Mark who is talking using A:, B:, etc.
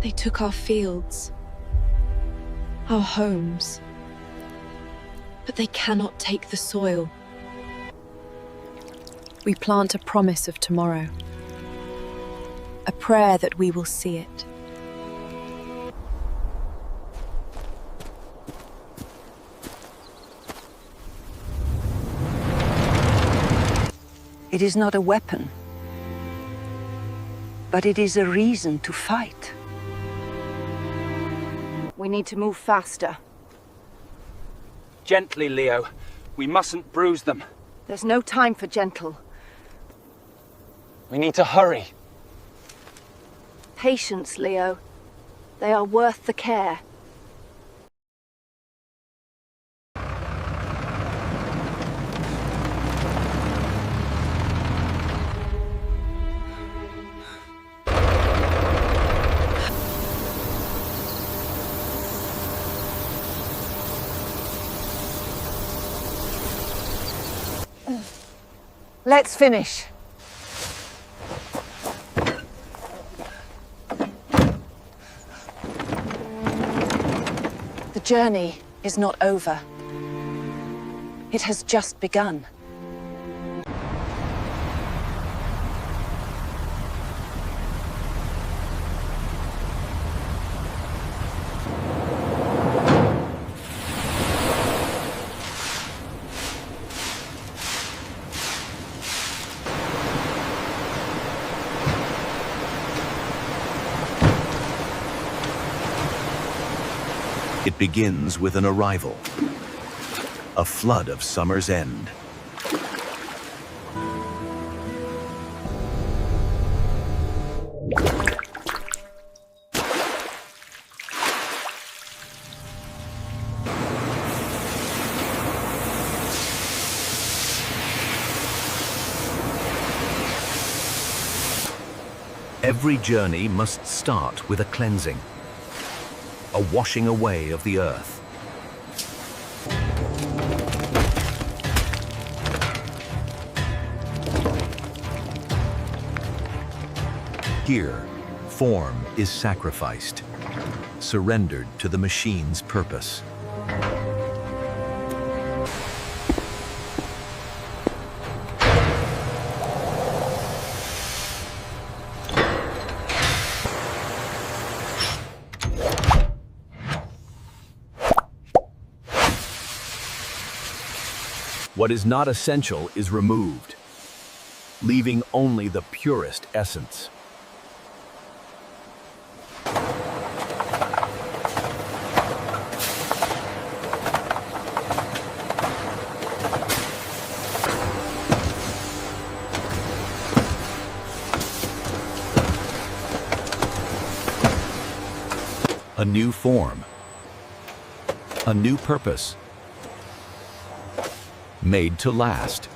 A: They took our fields, our homes, but they cannot take the soil. We plant a promise of tomorrow, a prayer that we will see it.
B: It is not a weapon, but it is a reason to fight.
C: We need to move faster.
D: Gently, Leo. We mustn't bruise them.
C: There's no time for gentle.
D: We need to hurry.
C: Patience, Leo. They are worth the care. Let's finish.
A: The journey is not over. It has just begun.
E: It begins with an arrival, a flood of summer's end. Every journey must start with a cleansing, a washing away of the earth. Here, form is sacrificed, surrendered to the machine's purpose. What is not essential is removed, leaving only the purest essence. A new form, a new purpose, made to last.